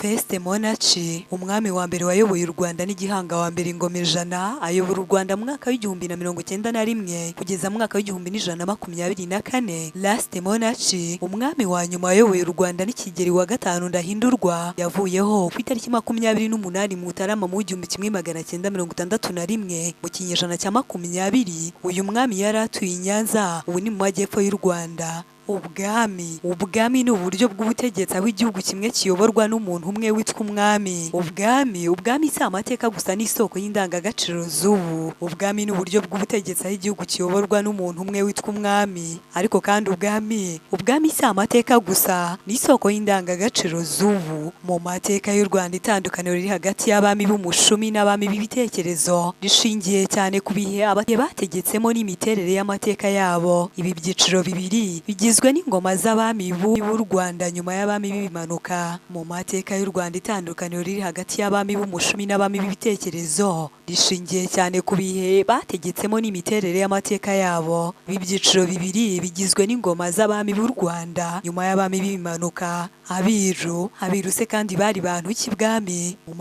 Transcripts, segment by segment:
Feste Monachi, umwami wa mbere wayoboye u Rwanda n'igihanga wa mbere ingoma ijana, ayobora u Rwanda mu mwaka w'igihumbi na 1991 kugeza mu mwaka w'igihumbi n'ijana na 24. Laste Monachi, umwami wa nyuma wayoboye u Rwanda n'Ikigeli wa gatanu Ndahindurwa, yavuyeho ku itariki 28 Mutarama mu 1961 mu kinyejana cya 20. Uyu mwami yari atuye i Nyanza, ubu ni mu majyepfo y'u Rwanda. Ubwami ni uburyo bw'ubutegetsi aho igihugu kimwe kiyoborwa n'umuntu umwe witwa umwami. Ubwami si amateka gusa n'isoko y'indangagaciro z'ubu. Ubwami ni uburyo bw'ubutegetsi aho igihugu kiyoborwa n'umuntu umwe witwa umwami. Ariko kandi ubwami si amateka gusa n'isoko y'indangagaciro z'ubu. Mu mateka y'u Rwanda, itandukaniro riri hagati y'abami b'umushumi n'abami b'ibitekerezo rishingiye cyane ku bihe bategetsemo n'imiterere y'amateka yabo. Ibi byiciro bibiri bigizwe n'ingoma z'abami b'u Rwanda nyuma y'abami b'ibimanuka. Mu mateka y'u Rwanda, itandukaniro riri hagati y'abami b'umushumi n'abami b'ibitekerezo rishingiye cyane ku bihe bategetsemo n'imiterere y'amateka yabo. Ibi byiciro bibiri bigizwe n'ingoma z'abami b'u Rwanda nyuma y'abami b'ibimanuka. Abiru se kandi bari bantu ki bwami? Mu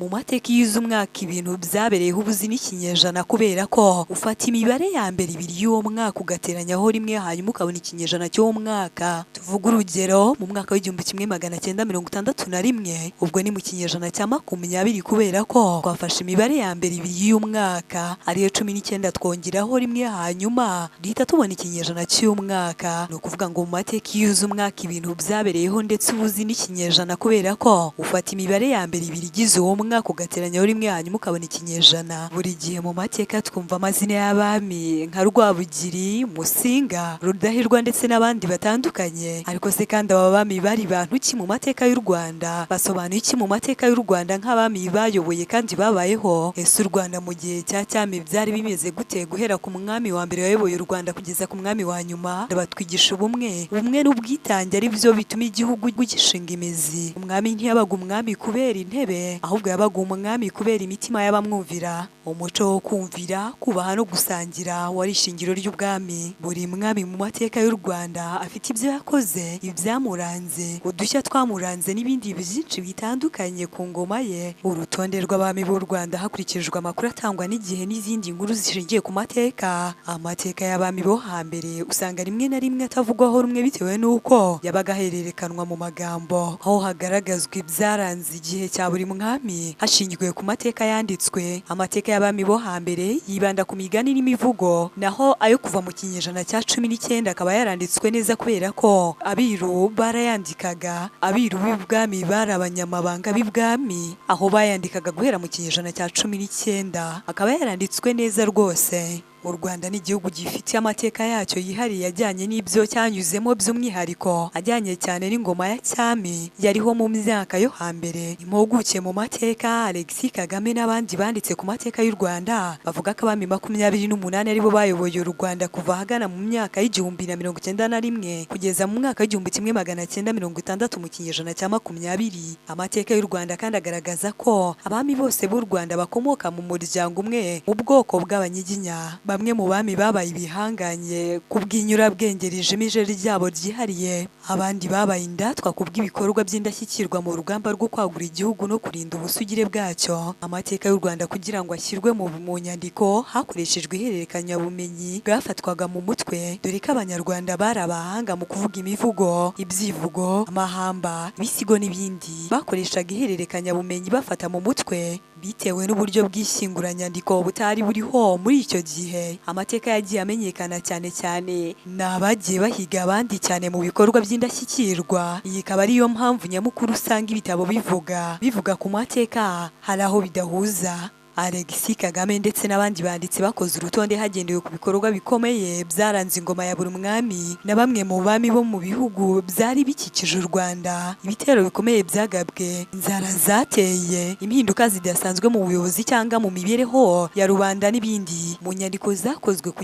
mateka yize umwaka ibintu byabereyeho ubuzi n'ikinyejana, kubera ko ufata imibare ya mbere ibiri y'uwo mwaka ugateranyaho rimwe hanyuma ukabona ikinyejana cy'uwo mwaka. Tuvuga urugero, mu mwaka w'igihumbi 1961, ubwo ni mu kinyejana cya 20, kubera ko twafashe imibare ya mbere ibiri y'umwaka ariyo 19 twongeraho rimwe hanyuma duhita tubona ikinyejana cy'uwo mwaka. Ni ukuvuga ngo mu mateka yize umwaka ibintu byabereyeho ndetse ubuzi n'ikinyejana, kubera ko ufata imibare ya mbere ibiri igize uwo mwaka ugateranyaho rimwe hanyuma ukabona ikinyejana. Buri gihe mu mateka twumva amazina y'abami nka Rwabugiri, Musinga, Rudahirwa ndetse n'abandi batandukanye. Ariko se kandi aba bami bari bantu ki mu mateka y'u Rwanda? Basobanuye iki mu mateka y'u Rwanda nk'abami bayoboye kandi babayeho? Ese u Rwanda mu gihe cya cyami byari bimeze gute, guhera ku mwami wa mbere wayoboye u Rwanda kugeza ku mwami wa nyuma? Batwigisha ubumwe n'ubwitange ari byo bituma igihugu gishinga imizi. Umwami ntiyabaga umwami kubera intebe, ahubwo yabaga umwami kubera imitima y'abamwumvira. Umuco wo kumvira, kubaha no gusangira wari ishingiro ry'ubwami. Buri mwami mu mateka y'u Rwanda afite ibyo yakoze, ibyamuranze, udushya twamuranze n'ibindi byinshi bitandukanye ku ngoma ye. Urutonde rw'abami b'u Rwanda hakurikijwe amakuru atangwa n'igihe n'izindi nkuru zishingiye ku mateka. Amateka y'abami bo hambere usanga rimwe na rimwe atavugwaho rumwe bitewe n'uko yabaga ahererekanwa mu magambo, aho hagaragazwa ibyaranze igihe cya buri mwami hashingiwe ku mateka yanditswe. Amateka y'abami bo hambere yibanda ku migani n'imivugo, naho ayo kuva mu kinyejana cya 19 akaba yaranditswe neza kubera ko abiru barayandikaga. Abiru b'ibwami bari abanyamabanga b'ibwami, aho bayandikaga guhera mu kinyejana cya 19 akaba yaranditswe neza rwose. U Rwanda ni igihugu gifitiye amateka yacyo yihariye ajyanye n'ibyo cyanyuzemo, by'umwihariko ajyanye cyane n'ingoma ya cyami yariho mu myaka yo hambere. Impuguke mu mateka Alexis Kagame n'abandi banditse ku mateka y'u Rwanda bavuga ko abami 28 aribo bayoboye u Rwanda kuva ahagana mu myaka y'igihumbi na 1991 kugeza mu mwaka w'igihumbi 1960 mu kinyejana cya 20. Amateka y'u Rwanda kandi agaragaza ko abami bose b'u Rwanda bakomoka mu muryango umwe mu bwoko bw'Abanyiginya. Bamwe mu bami babaye ibihanganye ku bw'inyurabwenge rijimije ryabo ryihariye, abandi babaye indatwa ku bw'ibikorwa by'indashyikirwa mu rugamba rwo kwagura igihugu no kurinda ubusugire bwacyo. Amateka y'u Rwanda kugira ngo ashyirwe mu nyandiko hakoreshejwe ihererekanyabumenyi bwafatwaga mu mutwe, dore ko Abanyarwanda bari abahanga mu kuvuga imivugo, ibyivugo, amahamba, ibisigo n'ibindi. Bakoreshaga ihererekanyabumenyi bafata mu mutwe bitewe n'uburyo bw'ishyinguranyandiko butari buriho muri icyo gihe. Amateka yagiye amenyekana cyane n'abagiye bahiga abandi cyane mu bikorwa by'indashyikirwa. Iyi ikaba ariyo mpamvu nyamukuru usanga ibitabo bivuga ku mateka hari aho bidahuza. Alexis Kagame ndetse n'abandi banditsi bakoze urutonde hagendewe ku bikorwa bikomeye byaranze ingoma ya buri mwami na bamwe mu bami bo mu bihugu byari bikikije u Rwanda. Ibitero bikomeye byagabwe, inzara zateye, impinduka zidasanzwe mu buyobozi cyangwa mu mibereho ya rubanda n'ibindi. Mu nyandiko zakozwe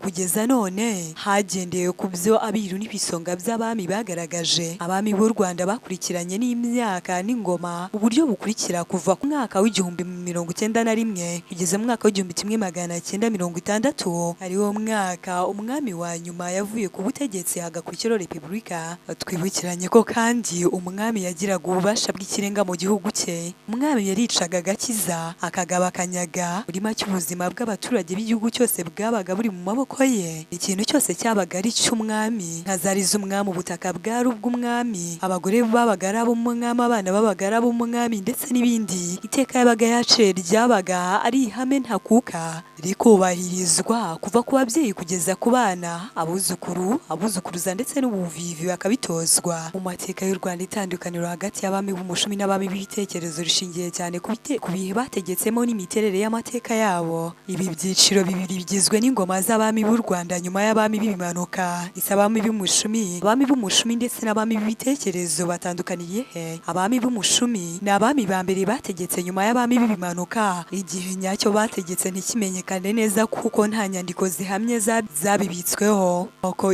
kugeza none hagendewe ku byo abiru n'ibisonga by'abami bagaragaje. Abami b'u Rwanda bakurikiranye n'imyaka n'ingoma mu buryo bukurikira kuva ku mwaka w'igihumbi 19 rimwe kugeza mu mwaka w'igihumbi kimwe magana cyenda mirongo itandatu, ariwo mwaka umwami wa nyuma yavuye ku butegetsi hagakurikiraho repubulika. Twibukiranye ko kandi umwami yagiraga ububasha bw'ikirenga mu gihugu cye. Umwami yaricaga agakiza, akagaba akanyaga, buri make ubuzima bw'abaturage b'igihugu cyose bwabaga buri mu maboko ye. Ikintu cyose cyabaga ari cy'umwami, nka zari z'umwami, ubutaka bwari ubw'umwami, abagore babaga ari ab'umwami, abana babaga ari ab'umwami ndetse n'ibindi. Iteka yabaga yaciye ryabaga ari ihame ntakuka, rikubahirizwa kuva ku babyeyi kugeza ku bana, abuzukuru, abuzukuruza ndetse n'ubuvivi bakabitozwa. Mu mateka y'u Rwanda, itandukaniro hagati y'abami b'umushumi n'abami b'ibitekerezo rishingiye cyane ku bihe bategetsemo n'imiterere y'amateka yabo. Ibi byiciro bibiri bigizwe n'ingoma z'abami b'u Rwanda nyuma y'abami b'ibimanuka. Abami b'umushumi ndetse n'abami b'ibitekerezo batandukaniye he? Abami b'umushumi ni abami ba mbere bategetse nyuma y'abami b'ibimanuka. Igihe nyacyo bategetse ntikimenyekane neza kuko nta nyandiko zihamye zabibitsweho.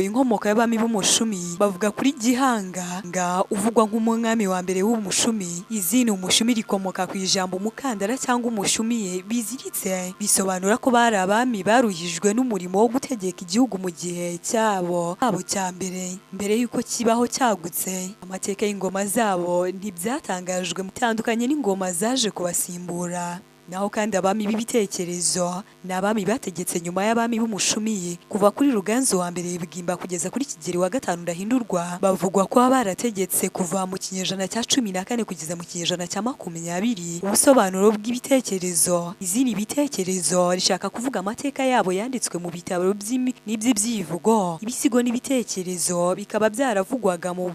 Inkomoko y'abami b'umushumi bavuga kuri Gihanga uvugwa nk'umwami wa mbere w'umushumi. Izina umushumi rikomoka ku ijambo umukandara cyangwa umushumi biziritse, bisobanura ko bari abami baruhijwe n'umurimo wo gutegeka igihugu mu gihe cyabo cya mbere y'uko kibaho cyagutse. Amateka y'ingoma zabo ntibyatangajwe, mutandukanye n'ingoma zaje kubasimbura. Naho kandi abami b'ibitekerezo ni abami bategetse nyuma y'abami b'umushumi kuva kuri Ruganzu wa mbere Bwimba kugeza kuri Kigeli wa gatanu Ndahindurwa. Bavugwa ko barategetse kuva mu kinyejana cya 14 kugeza mu kinyejana cya 20. Ubusobanuro bw'ibitekerezo: izindi bitekerezo rishaka kuvuga amateka yabo yanditswe mu bitabo n'iby'ibyivugo. Ibisigo n'ibitekerezo bikaba byaravugwaga mu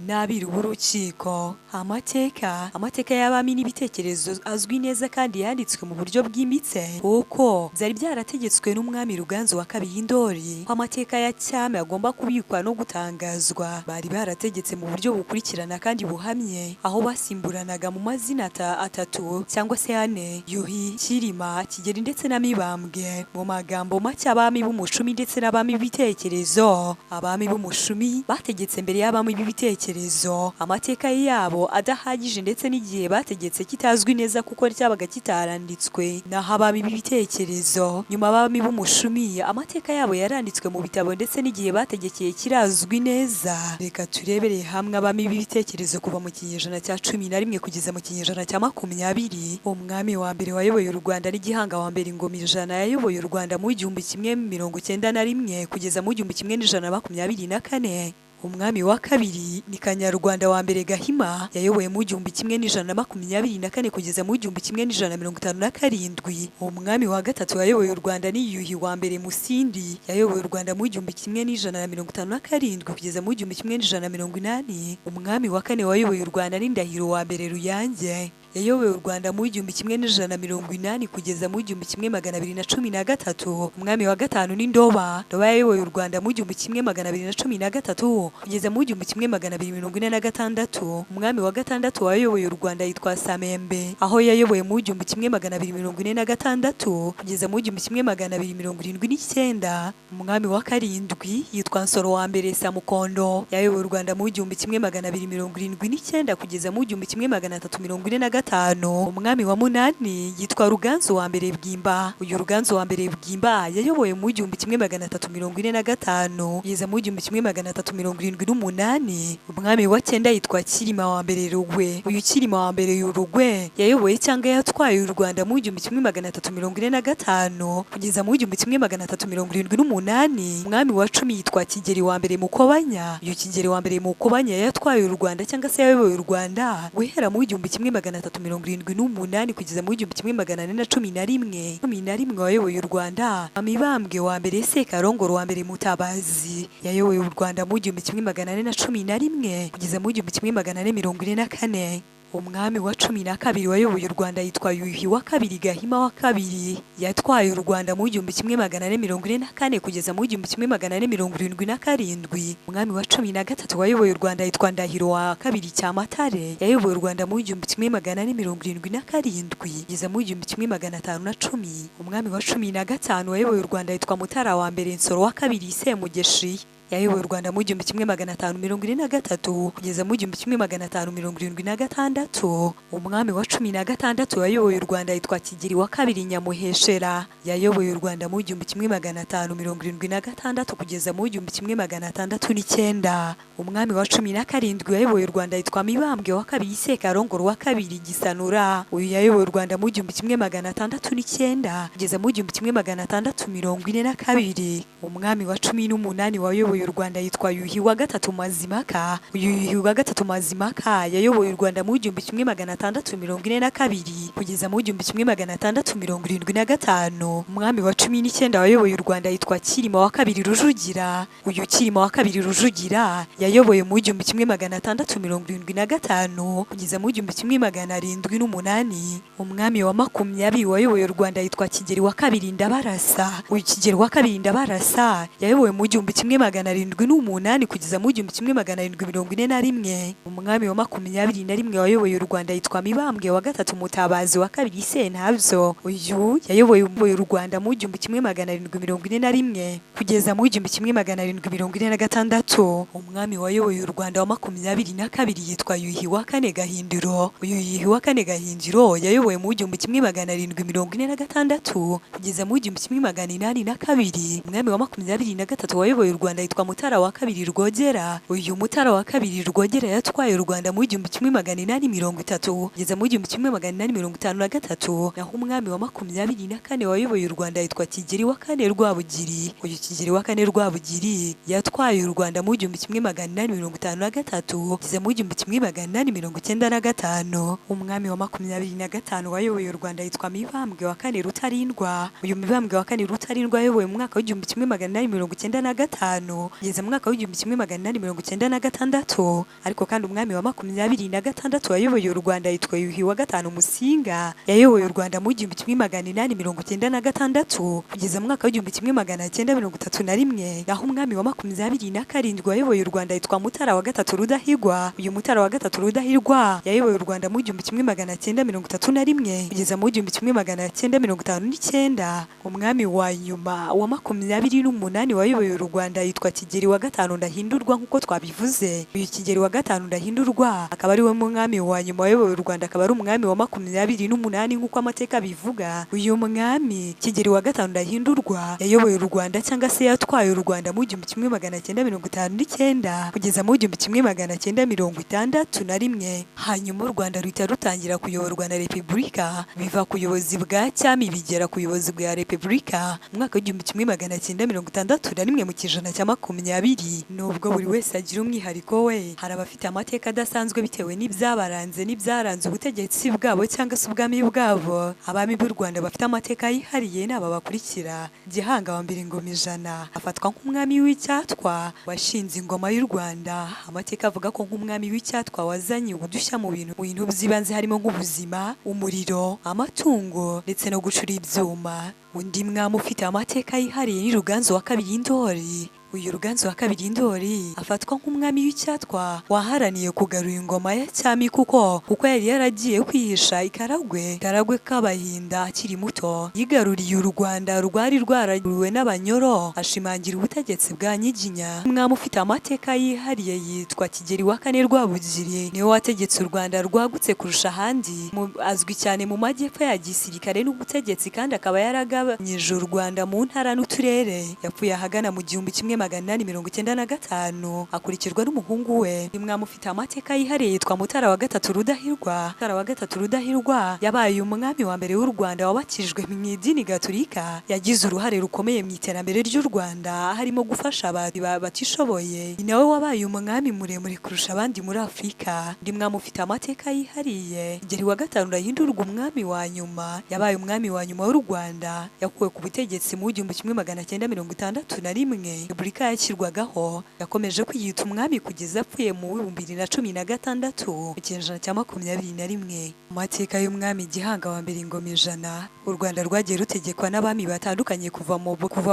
n'abiru b'urukiko. Amateka y'abami n'ibitekerezo azwi neza kandi yanditswe mu buryo bwimbitse kuko byari byarategetswe n'umwami Ruganzu wa kabiri Ndoli ko amateka ya cyami agomba kubikwa no gutangazwa. Bari barategetse mu buryo bukurikirana kandi buhamye, aho basimburanaga mu mazina atatu cyangwa se ane: Yuhi, Kirima, Kigeli ndetse na Mibambwe. Mu magambo make, abami b'umushumi ndetse n'abami b'ibitekerezo. Abami b'umushumi bategetse mbere y'abami b'ibitekerezo, amateka yabo adahagije ndetse n'igihe bategetse kitazwi neza kuko cyabaga kitaranditswe. Naho abami b'ibitekerezo nyuma abami b'umushumi, amateka yabo yaranditswe mu bitabo ndetse n'igihe bategekeye kirazwi neza. Reka turebere hamwe abami b'ibitekerezo kuva mu kinyejana cya 11 kugeza mu kinyejana cya 20. Umwami wa mbere wayoboye u Rwanda ni Gihanga wa mbere Ngoma ijana, yayoboye u Rwanda mu 1191 kugeza mu 1124. Umwami wa kabiri ni Kanyarwanda wa mbere Gahima, yayoboye mu 1124 kugeza mu 1157. Umwami wa gatatu wayoboye u Rwanda ni Yuhi wa mbere Musindi, yayoboye u Rwanda mu 1157 kugeza mu 1180. Umwami wa kane wayoboye u Rwanda ni Ndahiro wa mbere Ruyange, yayoboye u Rwanda mu 1180 kugeza mu 1213. Umwami wa gatanu ni Ndoba yayoboye u Rwanda mu 1213 kugeza mu 1246. Umwami wa gatandatu wayoboye u Rwanda yitwa Samembe, aho yayoboye mu 1246 kugeza mu 1279. Umwami wa karindwi yitwa Nsoro wa mbere Samukondo, yayoboye u Rwanda mu 1279 kugeza mu 1345. Umwami wa munani yitwa Ruganzu wa mbere Bwimba. Uyu Ruganzu wa mbere Bwimba yayoboye mu 1345 kugeza mu 1378. Umwami wa cyenda yitwa Kirima wa mbere Rugwe. Uyu Kirima wa mbere Rugwe yayoboye cyangwa yatwaye u Rwanda mu 1345 kugeza mu 1378. Umwami wa cumi yitwa Kigeli wa mbere Mukobanya. Uyu Kigeli wa mbere Mukobanya yatwaye u Rwanda cyangwa se yayoboye u Rwanda guhera mu 1378 kugeza mu 1411. Wayoboye u Rwanda Mibambwe wa mbere Sekarongoro wa mbere Mutabazi, yayoboye u Rwanda mu 1411 kugeza mu 1444. Umwami wa cumi na kabiri wayoboye u Rwanda yitwa Yuhi wa kabiri Gahima wa kabiri, yatwaye u Rwanda mu 1444 kugeza mu 1477. Umwami wa cumi na gatatu wayoboye u Rwanda yitwa Ndahiro wa kabiri Cyamatare, yayoboye u Rwanda mu 1477 kugeza mu 1510. Umwami wa cumi na gatanu wayoboye u Rwanda yitwa Mutara wa mbere Nsoro wa kabiri Semugeshi, yayoboye u Rwanda mu 1543 kugeza mu 1576. Umwami wa 16 wayoboye u Rwanda yitwa Kigeli wa kabiri Nyamuheshera, yayoboye u Rwanda mu 1576 kugeza mu 1609. Umwami wa 17 wayoboye u Rwanda yitwa Mibambwe wa kabiri Sekarongoro wa kabiri Gisanura, uyu yayoboye u Rwanda mu 1609 kugeza mu 1642. Umwami wa 18 wayoboye u Rwanda yitwa Yuhi wa gatatu Mazimaka, uyu Yuhi wa gatatu Mazimaka yayoboye u Rwanda mu 1642 kugeza mu 1675. Umwami wa 19 wayoboye u Rwanda yitwa Kirima wa kabiri Rujugira, uyu Kirima wa kabiri Rujugira yayoboye mu 1675 kugeza mu 1708. Umwami wa 20 wayoboye u Rwanda yitwa Kigeli wa kabiri Ndabarasa, uyu Kigeli wa kabiri Ndabarasa yayoboye mu 1708 kugeza mu 1741. Umwami wa 21 wayoboye u Rwanda yitwa Mibambwe wa gatatu Mutabazi wa kabiri Sentabyo, uyu yayoboye u Rwanda mu 1741 kugeza mu 1746. Umwami wayoboye u Rwanda wa 22 yitwa Yuhi wa kane Gahindiro, uyu Yuhi wa kane Gahindiro yayoboye mu 1746 kugeza mu 1882. Umwami wa 23 wayoboye u Rwanda yitwa Mutara wa kabiri Rwogera, uyu Mutara wa kabiri Rwogera yatwaye u Rwanda mu 1830 kugeza mu 1853. Naho umwami wa 24 wayoboye u Rwanda yitwa Kigeli wa kane Rwabugiri, uyu Kigeli wa kane Rwabugiri yatwaye u Rwanda mu 1853 kugeza mu 1895. Umwami wa 25 wayoboye u Rwanda yitwa Mibambwe wa kane Rutarindwa, uyu Mibambwe wa kane Rutarindwa yayoboye mu mwaka wa 1895 kugeza mu mwaka wa 1896. Ariko kandi umwami wa 26 wayoboye u Rwanda yitwa Yuhi wa gatanu Musinga, yayoboye u Rwanda mu 1896 kugeza mu mwaka wa 1931. Naho umwami wa 27 wayoboye u Rwanda yitwa Mutara wa gatatu Rudahigwa, uyu Mutara wa gatatu Rudahigwa yayoboye u Rwanda mu 1931 kugeza mu 1959. Umwami wa nyuma wa 28 wayoboye u Rwanda yitwa Kigeli wa gatanu Ndahindurwa nk'uko twabivuze, uyu Kigeli wa gatanu Ndahindurwa akaba ari we mwami wa nyuma wayoboye u Rwanda, akaba ari umwami wa 28 nk'uko amateka bivuga. Uyu mwami Kigeli wa gatanu Ndahindurwa yayoboye u Rwanda cyangwa se yatwaye u Rwanda mu 1959 kugeza mu 1961. Hanyuma u Rwanda ruhita rutangira kuyoborwa na Repubulika, biva ku buyobozi bwa cyami bigera ku buyobozi bwa Repubulika mu mwaka wa 1961 mu kijana cya 20. Nubwo buri wese agira umwihariko we, hari abafite amateka adasanzwe bitewe n'ibyaranze ubutegetsi bwabo cyangwa se ubwami bwabo. Abami b'u Rwanda bafite amateka yihariye n'aba bakurikira: Gihanga wa mbere Ngomijana afatwa nk'umwami w'icyatwa washinze ingoma y'u Rwanda. Amateka avuga ko nk'umwami w'icyatwa wazanye ubudushya mu bintu by'ibanze harimo nk'ubuzima, umuriro, amatungo ndetse no gucura ibyuma. Undi mwami ufite amateka yihariye ni Ruganzu wa kabiri Ndoli. Uyu Ruganzu wa kabiri Ndoli afatwa nk'umwami w'icyatwa waharaniye kugarura ingoma ya cyami kuko yari yaragiye kwihisha Karagwe k'Abahinda akiri muto. Yigaruriye u Rwanda rwari rwaraguriwe n'Abanyoro, ashimangira ubutegetsi bwa Nyiginya. Umwami ufite amateka yihariye yitwa Kigeli wa kane Rwabugiri, niwe wategetse u Rwanda rwagutse kurusha ahandi. Azwi cyane mu majyepfo ya gisirikare n'ubutegetsi kandi akaba yaragabanyije u Rwanda mu ntara n'uturere. Yapfuye ahagana mu 1895 akurikirwa n'umuhungu we. Umwami ufite amateka yihariye yitwa Mutara wa gatatu Rudahirwa. Mutara wa gatatu Rudahirwa yabaye umwami wa mbere w'u Rwanda wabakijwe mu idini Gatolika. Yagize uruhare rukomeye mu iterambere ry'u Rwanda, harimo gufasha abatishoboye. Ni nawe wabaye umwami muremure kurusha abandi muri Afurika. Undi mwami ufite amateka yihariye Kigeli wa gatanu Ndahindurwa, umwami wa nyuma, yabaye umwami wa nyuma w'u Rwanda. Yakuwe ku butegetsi mu 1961. Repubulika yashyirwagaho yakomeje kwiyita umwami kugeza apfuye mu 2016 mu kinyejana cya 21. Mu mateka y'umwami Gihanga wa mbere Ngomijana, u Rwanda rwagiye rutegekwa n'abami batandukanye kuva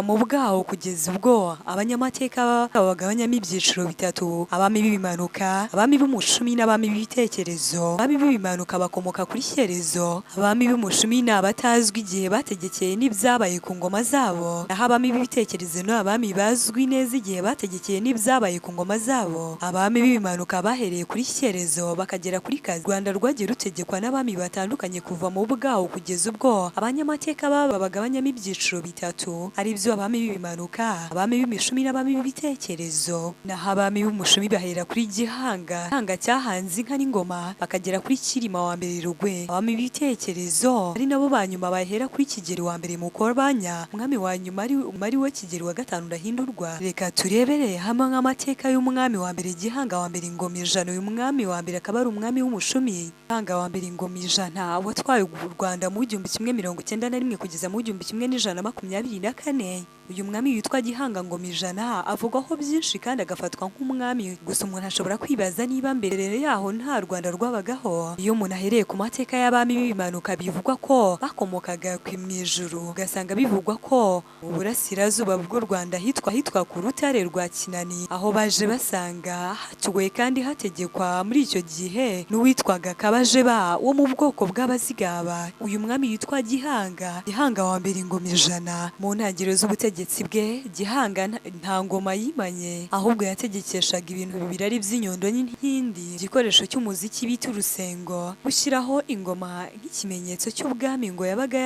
mu bwaho kugeza ubwo abanyamateka bagabanyamo ibyiciro bitatu: abami b'ibimanuka, abami b'umushumi n'abami b'ibitekerezo. Abami b'ibimanuka bakomoka kuri Shyerezo, abami b'umushumi ni abatazwi igihe bategekeye n'ibyabaye ku ngoma zabo, naho abami b'ibitekerezo ni abami bazwi neza igihe bategekeye n'ibyabaye ku ngoma zabo. Abami b'ibimanuka bahereye kuri Shyerezo bakagera kuri Kazi. Rwanda rwagiye rutegekwa n'abami batandukanye kuva mu bwaho kugeza ubwo abanyamateka babagabanyamo ibyiciro bitatu, ari byo abami b'ibimanuka, abami b'imishumi n'abami b'ibitekerezo. Naho abami b'umushumi bahera kuri Gihanga cyahanze inka n'ingoma bakagera kuri Cyilima wa mbere Rugwe. Abami b'ibitekerezo ari nabo ba nyuma bahera kuri Kigeli wa mbere Mukobanya, umwami wa nyuma ari we Kigeli wa gatanu Ndahindurwa. Reka turebere hamwe nk'amateka y'umwami wa mbere Gihanga wa mbere Ingoma Ijana. Uyu mwami wa mbere akaba ari umwami w'umushumi. Gihanga wa mbere Ingoma Ijana watwaye u Rwanda mu 1191 kugeza mu 1124. Uyu mwami witwa Gihanga Ngoma Ijana avugwaho byinshi kandi agafatwa nk'umwami. Gusa umuntu ashobora kwibaza niba mbere yaho nta Rwanda rwabagaho. Iyo umuntu ahereye ku mateka y'abami b'ibimanuka bivugwa ko bakomokaga mu ijuru, ugasanga bivugwa ko mu burasirazuba bw'u Rwanda hitwa ku rutare rwa Kinani, aho baje basanga hatuwe kandi hategekwa muri icyo gihe n'uwitwaga Kabajeba wo mu bwoko bw'Abazigaba. Uyu mwami yitwa Gihanga wa mbere Ingoma Ijana. Mu ntangiriro z'ubutegetsi bwe Gihanga nta ngoma yimanye, ahubwo yategekeshaga ibintu bibiri ari by'inyondo n'inkindi, igikoresho cy'umuziki bita urusengo. Gushyiraho ingoma nk'ikimenyetso cy'ubwami ngo yabaga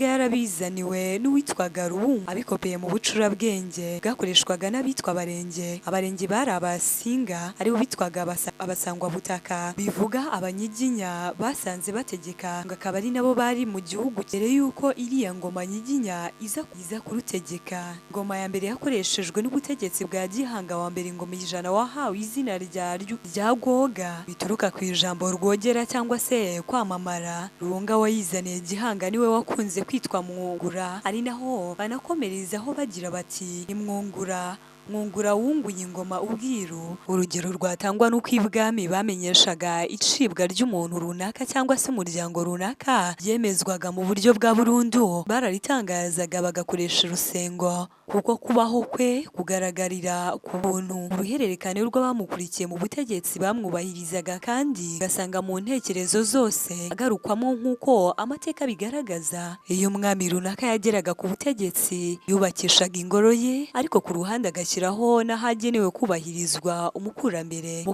yarabizaniwe n'uwitwaga Rubumba abikopeye mu bucurabwenge bwakoreshwaga n'abitwa Abarenge. Abarenge bari Abasinga aribo bitwaga Abasangwabutaka, bivuga Abanyiginya basanze bategeka, ngo akaba ari nabo bari mu gihugu mbere yuko iriya ngoma Nyiginya iza kurutegeka. Ngoma ya mbere yakoreshejwe n'ubutegetsi bwa Gihanga wa mbere Ingoma Ijana wahawe izina rya Rwoga, bituruka ku ijambo rwogera cyangwa se kwamamara. Runga wayizaniye Gihanga niwe wakunze kwitwa Mwungura, ari naho banakomerezaho bagira bati ni Mwungura wunguye ingoma ubwiru. Urugero rwatangwa n'uko ibwami bamenyeshaga icibwa ry'umuntu runaka cyangwa se umuryango runaka byemezwaga mu buryo bwa burundu, bararitangazaga bagakoresha urusengo, kuko kubaho kwe kugaragarira ku buntu. Uruhererekane rw'abamukurikiye mu butegetsi bamwubahirizaga kandi ugasanga mu ntekerezo zose agarukwamo nk'uko amateka bigaragaza. Iyo umwami runaka yageraga ku butegetsi yubakishaga ingoro ye, ariko ku ruhande agashyiraho n'ahagenewe kubahirizwa umukurambere.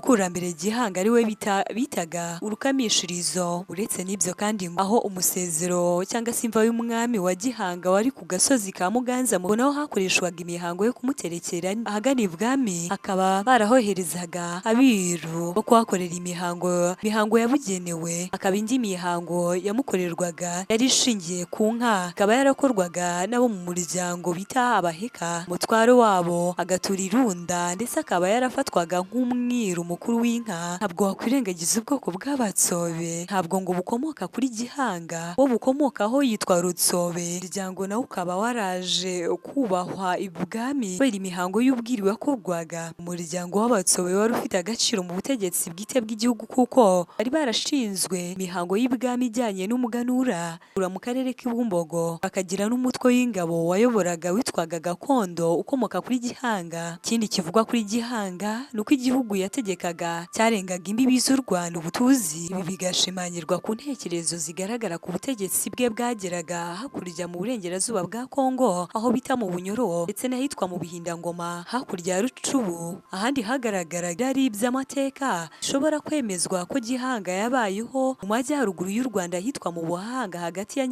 Gihanga ari we bitaga urukamishirizo. Uretse n'ibyo kandi, aho umusezero cyangwa se imva y'umwami wa Gihanga wari ku gasozi ka Muganza, mubonaho hakoreshwaga imihango yo kumuterekera. Ahagana ibwami hakaba barahoherezaga abiru bo kuhakorera imihango yabugenewe. Akaba indi mihango yamukorerwaga yari ishingiye ku nka, ikaba yarakorwaga n'abo mu muryango bita abaheka. Umutware wabo agatura irunda, ndetse akaba yarafatwaga nk'umwiru mukuru w'inka. Ntabwo wakwirengagiza ubwoko bw'Abatsobe, ntabwo ngo bukomoka kuri Gihanga, wo bukomokaho yitwa Rutsobe. Umuryango nawe ukaba waraje kubahwa ibwami kubera imihango y'ubwiru yakorwaga. Umuryango w'Abatsobe wari ufite agaciro mu butegetsi bwite bw'igihugu, kuko bari barashinzwe imihango y'ibwami ijyanye n'umuganura mu karere k'Ibumbogo. Bakagira n'umutwe w'ingabo wayoboraga witwaga Gakondo ukomoka kuri Gihanga. Ikindi kivugwa kuri Gihanga ni uko igihugu yategekaga cyarengaga imbibi z'u Rwanda ubu tuzi. Ibi bigashimangirwa ku ntekerezo zigaragara ku butegetsi bwe bwageraga hakurya mu burengerazuba bwa Kongo, aho bita mu Bunyoro, ndetse n'ahitwa mu Bihindangoma hakurya ya Rucubu. Ahandi hagaragaraga ari iby'amateka bishobora kwemezwa ko Gihanga yabayeho mu majyaruguru y'u Rwanda ahitwa mu Buhanga, hagati ya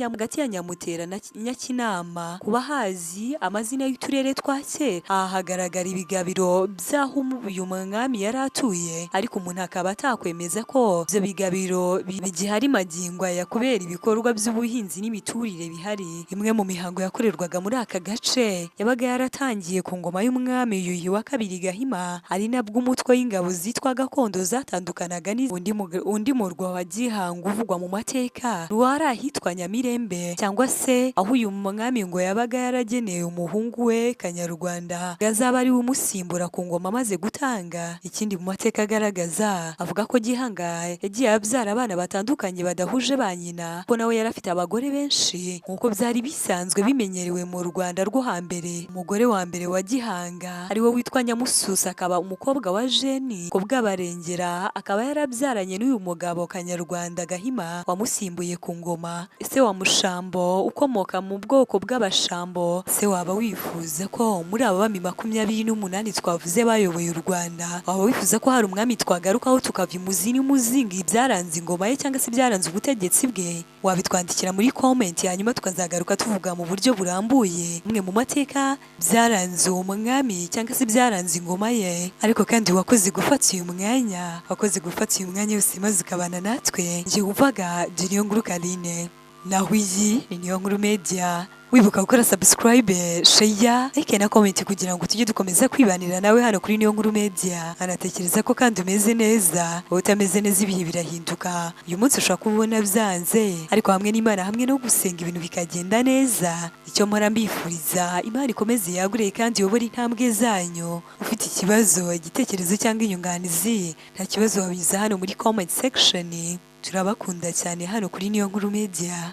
Nyamutera na Nyakinama. Kuba hazi amazina y'uturere twa kera, aha hagaragara ibigabiro by'aho uyu mwami yari atuye, ariko umuntu akaba atakwemeza ko ibyo bigabiro bigihari magingo aya kubera ibikorwa by'ubuhinzi n'imiturire bihari. Imwe mu mihango yakorerwaga muri aka gace yabaga yaratangiye ku ngoma y'umwami Yuhi wa kabiri Gahima, ari nabwo umutwe w'ingabo zitwa Gakondo zatandukanaga undi murwa wa Gihanga uvugwa mu mateka wari ahitwa Nyamirembe, cyangwa se aho uyu mwami ngo yabaga yarageneye umuhungu we Kanyarwanda azaba ari we umusimbura ku ngoma amaze gutanga. Ikindi mu mateka agaragaza avuga ko Gihanga yagiye abyara abana batandukanye badahuje ba nyina, ko nawe yari afite abagore benshi nk'uko byari bisanzwe bimenyerewe mu Rwanda rwo hambere. Umugore wa mbere wa Gihanga ari we witwa Nyamususa, akaba umukobwa wa Jeni ko bw'Abarengera, akaba yarabyaranye n'uyu mugabo Kanyarwanda Gahima wamusimbuye ku ngoma. Ese wa Mushambo ukomoka mu bwoko bw'Abashambo, se waba wifuza ko muri aba bami 20 28 twavuze bayoboye u Rwanda, waba wifuza ko hari umwami twagarukaho tukava imuzi n'umuzingo ibyaranze ingoma ye cyangwa se ibyaranze ubutegetsi bwe? Wabitwandikira muri comment, hanyuma tukazagaruka tuvuga mu buryo burambuye umwe mu mateka byaranze uwo mwami cyangwa se byaranze ingoma ye. Ariko kandi wakoze gufata uyu mwanya, yose maze ukabana natwe. Njye wumvaga Niyonkuru Carine, naho iyi ni Niyonkuru Media. Wibuka gukora subscribe, share, like na comment kugira ngo tujye dukomeza kwibanira nawe hano kuri Niyonkuru Media. Anatekereza ko kandi umeze neza, wowe utameze neza ibihe birahinduka. Uyu munsi ushobora kubona byanze, ariko hamwe n'Imana, hamwe no gusenga ibintu bikagenda neza. Icyo mpora mbifuriza, Imana ikomeze yagure kandi yobore intambwe zanyu. Ufite ikibazo, igitekerezo cyangwa inyunganizi, nta kibazo wabiza hano muri comment section. Turabakunda cyane hano kuri Niyonkuru Media.